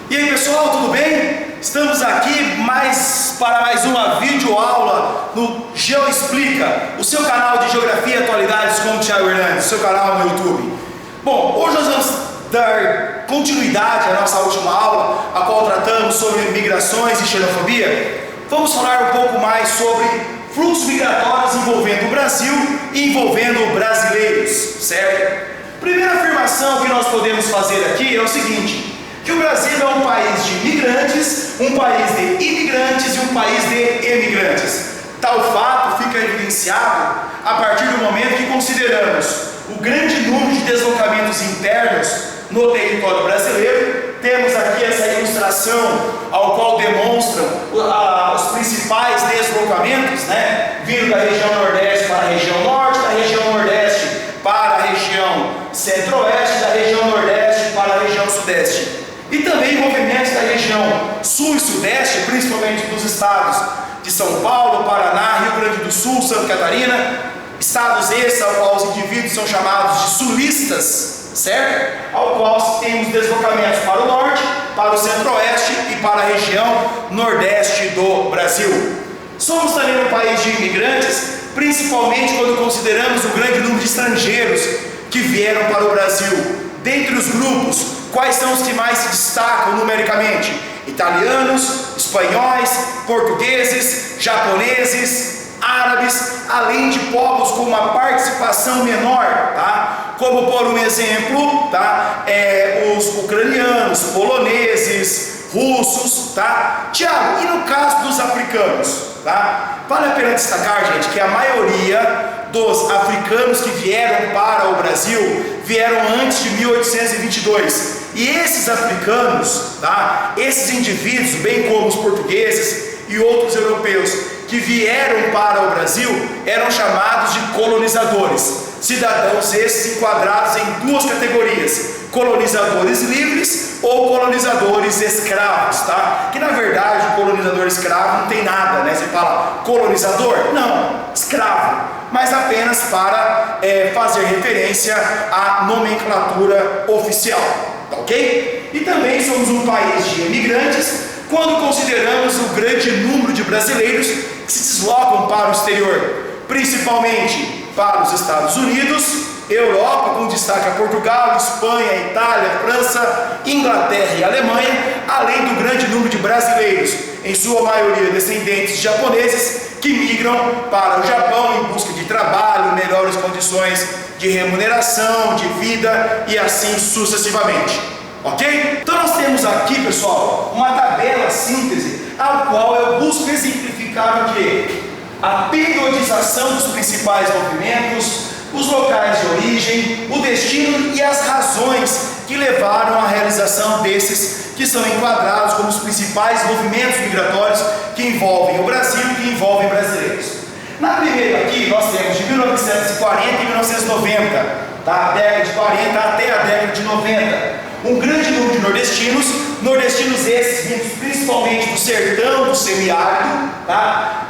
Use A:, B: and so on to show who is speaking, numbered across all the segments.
A: E aí pessoal, tudo bem? Estamos aqui para mais uma videoaula no GeoExplica, o seu canal de Geografia e Atualidades com o Thiago Hernandes, seu canal no YouTube. Bom, hoje nós vamos dar continuidade à nossa última aula, a qual tratamos sobre migrações e xenofobia. Vamos falar um pouco mais sobre fluxos migratórios envolvendo o Brasil e envolvendo brasileiros, certo? Primeira afirmação que nós podemos fazer aqui é o seguinte: que o Brasil é um país de migrantes, um país de imigrantes e um país de emigrantes. Tal fato fica evidenciado a partir do momento que consideramos o grande número de deslocamentos internos no território brasileiro. Temos aqui essa ilustração ao qual demonstram os principais deslocamentos, vindo da região Nordeste para a região Norte, da região Nordeste para a região Centro-Oeste, da região Nordeste para a região Sudeste. E também movimentos da região Sul e Sudeste, principalmente dos estados de São Paulo, Paraná, Rio Grande do Sul, Santa Catarina, estados esses ao qual os indivíduos são chamados de sulistas, certo? Ao qual temos deslocamentos para o Norte, para o Centro-Oeste e para a região Nordeste do Brasil. Somos também um país de imigrantes, principalmente quando consideramos o grande número de estrangeiros que vieram para o Brasil. Dentre os grupos, quais são os que mais se destacam numericamente? Italianos, espanhóis, portugueses, japoneses, árabes, além de povos com uma participação menor, tá? Como por um exemplo, os ucranianos, poloneses, russos, tá? Tiago, e no caso dos africanos, tá? Vale a pena destacar, gente, que a maioria dos africanos que vieram para o Brasil vieram antes de 1822. E esses africanos, tá? Esses indivíduos, bem como os portugueses e outros europeus que vieram para o Brasil, eram chamados de colonizadores. Cidadãos esses enquadrados em duas categorias: colonizadores livres ou colonizadores escravos, tá? Que na verdade o colonizador escravo não tem nada, Você fala colonizador? Não, escravo, mas apenas para fazer referência à nomenclatura oficial, tá ok? E também somos um país de imigrantes quando consideramos o grande número de brasileiros que se deslocam para o exterior, principalmente para os Estados Unidos, Europa, com destaque a Portugal, Espanha, Itália, França, Inglaterra e Alemanha, além do grande número de brasileiros, em sua maioria descendentes de japoneses, que migram para o Japão em busca de trabalho, melhores condições de remuneração, de vida e assim sucessivamente. Ok? Então nós temos aqui, pessoal, uma tabela síntese, a qual eu busco exemplificar o que? A periodização dos principais movimentos, os locais de origem, o destino e as razões que levaram à realização desses, que são enquadrados como os principais movimentos migratórios que envolvem o Brasil e que envolvem brasileiros. Na primeira aqui, nós temos de 1940 e 1990, da década de 40 até a década de 90, um grande número de nordestinos esses vindos principalmente do sertão, do semiárido,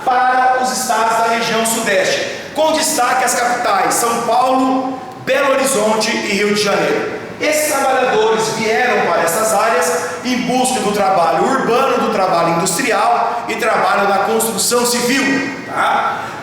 A: para os estados da região Sudeste, com destaque às capitais São Paulo, Belo Horizonte e Rio de Janeiro. Esses trabalhadores vieram para essas áreas em busca do trabalho urbano, do trabalho industrial e trabalho na construção civil.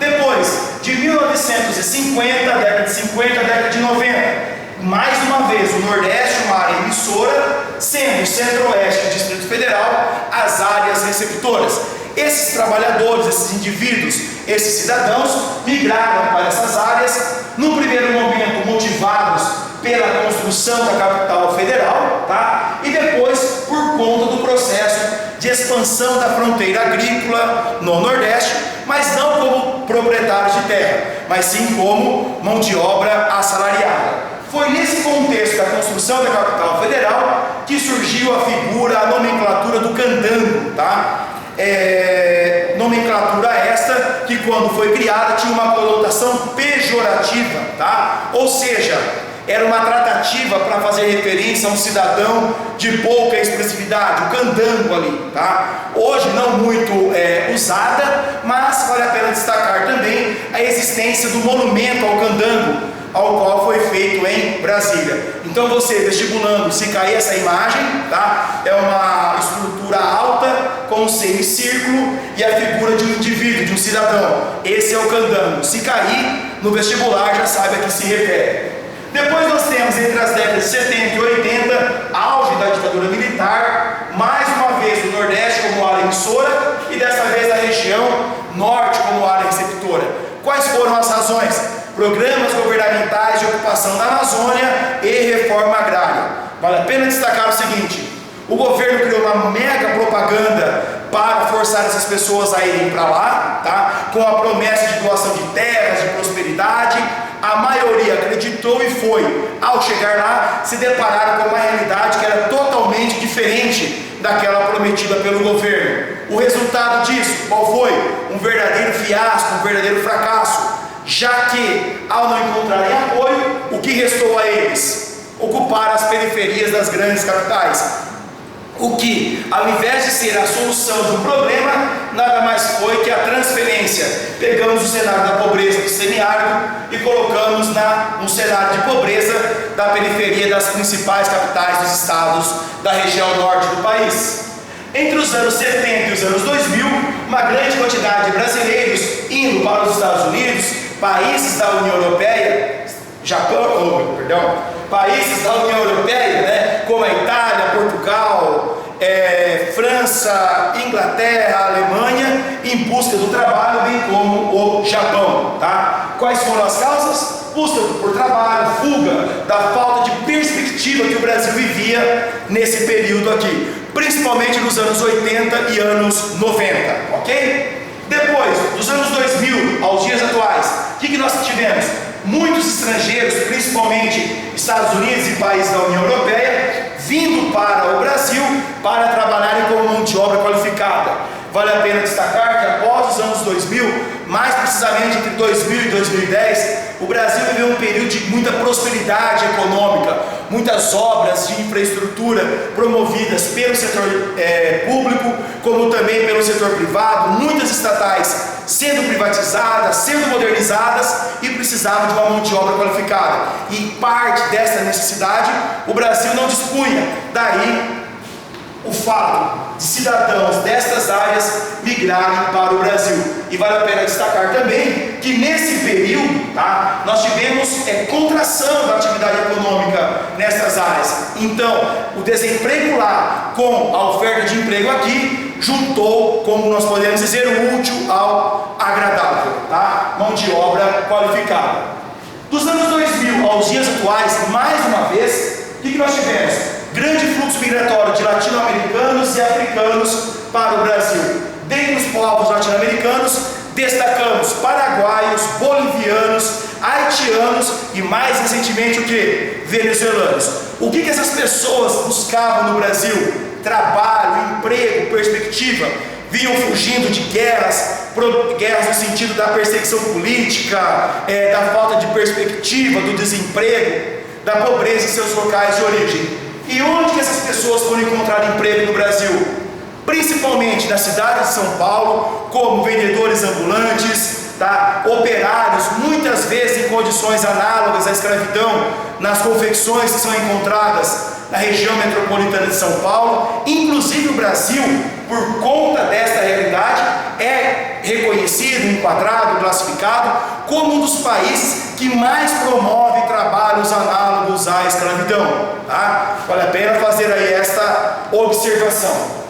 A: Depois, de 1950, década de 50, década de 90, mais uma vez o Nordeste uma área emissora, sendo o Centro-Oeste e o Distrito Federal as áreas receptoras. Esses trabalhadores, esses indivíduos, esses cidadãos migraram para essas áreas, no primeiro momento motivados pela construção da capital federal, e depois por conta do processo de expansão da fronteira agrícola no Nordeste, mas não como proprietários de terra, mas sim como mão de obra assalariada. Foi nesse contexto da construção da capital federal que surgiu a figura, a nomenclatura do candango, nomenclatura esta que, quando foi criada, tinha uma conotação pejorativa, ou seja, era uma tratativa para fazer referência a um cidadão de pouca expressividade, o candango ali, Hoje não muito usada, mas vale a pena destacar também a existência do monumento ao candango, ao qual foi feito em Brasília. Então você, vestibulando, se cair essa imagem, é uma com um semicírculo e a figura de um indivíduo, de um cidadão. Esse é o candango. Se cair no vestibular, já sabe a que se refere. Depois nós temos, entre as décadas de 70 e 80, auge da ditadura militar, mais uma vez o Nordeste como área emissora e dessa vez a região Norte como área receptora. Quais foram as razões? Programas governamentais de ocupação da Amazônia e reforma agrária. Vale a pena destacar o seguinte: o governo criou uma mega propaganda para forçar essas pessoas a irem para lá, tá? Com a promessa de doação de terras, de prosperidade. A maioria acreditou e foi. Ao chegar lá, se depararam com uma realidade que era totalmente diferente daquela prometida pelo governo. O resultado disso, qual foi? Um verdadeiro fiasco, um verdadeiro fracasso, já que, ao não encontrarem apoio, o que restou a eles? Ocupar as periferias das grandes capitais. O que, ao invés de ser a solução do problema, nada mais foi que a transferência. Pegamos o cenário da pobreza do semiárido e colocamos no cenário de pobreza da periferia das principais capitais dos estados da região norte do país. Entre os anos 70 e os anos 2000, uma grande quantidade de brasileiros indo para os Estados Unidos, países da União Europeia, países da União Europeia, né, como a Itália, Portugal, França, Inglaterra, Alemanha, em busca do trabalho, bem como o Japão, tá? Quais foram as causas? Busca por trabalho, fuga da falta de perspectiva que o Brasil vivia nesse período aqui, principalmente nos anos 80 e anos 90, ok? Depois, dos anos 2000 aos dias atuais, o que nós tivemos? Muitos estrangeiros, principalmente Estados Unidos e países da União Europeia, vindo para o Brasil para trabalharem como mão de obra qualificada. Vale a pena destacar que após os anos 2000, mais precisamente entre 2000 e 2010, o Brasil viveu um período de muita prosperidade econômica, muitas obras de infraestrutura promovidas pelo setor público, como também pelo setor privado, muitas estatais sendo privatizadas, sendo modernizadas e precisavam de uma mão de obra qualificada. E parte dessa necessidade o Brasil não dispunha. Daí o fato de cidadãos destas áreas migrarem para o Brasil. E vale a pena destacar também que nesse período, tá, nós tivemos contração da atividade econômica nestas áreas. Então, o desemprego lá com a oferta de emprego aqui juntou, como nós podemos dizer, o útil ao agradável, tá? Mão de obra qualificada. Dos anos 2000 aos dias atuais, mais uma vez, o que nós tivemos? Grande fluxo migratório de latino-americanos e africanos para o Brasil. Dentre os povos latino-americanos, destacamos paraguaios, bolivianos, haitianos e mais recentemente o que? Venezuelanos. O que essas pessoas buscavam no Brasil? Trabalho, emprego, perspectiva. Vinham fugindo de guerras no sentido da perseguição política, da falta de perspectiva, do desemprego, da pobreza em seus locais de origem. E onde que essas pessoas foram encontrar emprego no Brasil? Principalmente na cidade de São Paulo, como vendedores ambulantes, tá? Operários, muitas vezes em condições análogas à escravidão, nas confecções que são encontradas na região metropolitana de São Paulo. Inclusive o Brasil, por conta desta realidade, é reconhecido, enquadrado, classificado como um dos países que mais promove trabalhos análogos à escravidão, tá? Vale a pena fazer aí esta observação.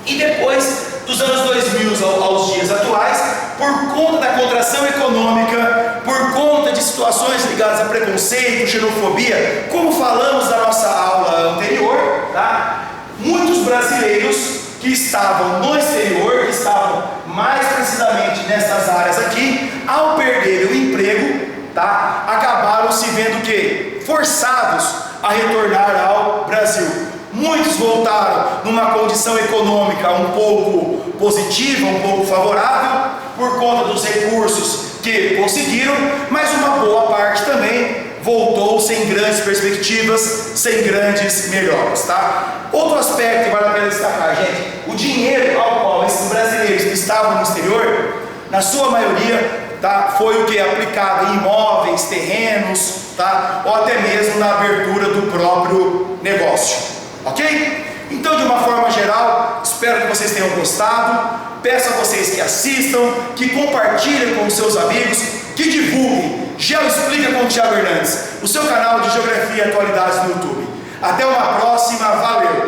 A: E depois dos anos 2000 aos dias atuais, por conta da contração econômica, por conta de situações ligadas a preconceito, xenofobia, como falamos na nossa aula anterior, tá? Muitos brasileiros que estavam no exterior, que estavam mais precisamente nessas áreas aqui, ao perder o emprego, tá? Acabaram se vendo que forçados a retornar ao Brasil. Muitos voltaram numa condição econômica um pouco positiva, um pouco favorável, por conta dos recursos que conseguiram, mas uma boa parte também voltou sem grandes perspectivas, sem grandes melhoras, tá? Outro aspecto que vale a pena destacar, gente: o dinheiro ao qual esses brasileiros que estavam no exterior, na sua maioria, tá, foi o que? Aplicado em imóveis, terrenos, tá? Ou até mesmo na abertura do próprio negócio. Ok? Então, de uma forma geral, Espero que vocês tenham gostado. Peço a vocês que assistam, que compartilhem com os seus amigos, que divulguem. Geo Explica com o Thiago Hernandes, o seu canal de Geografia e Atualidades no YouTube. Até uma próxima, valeu!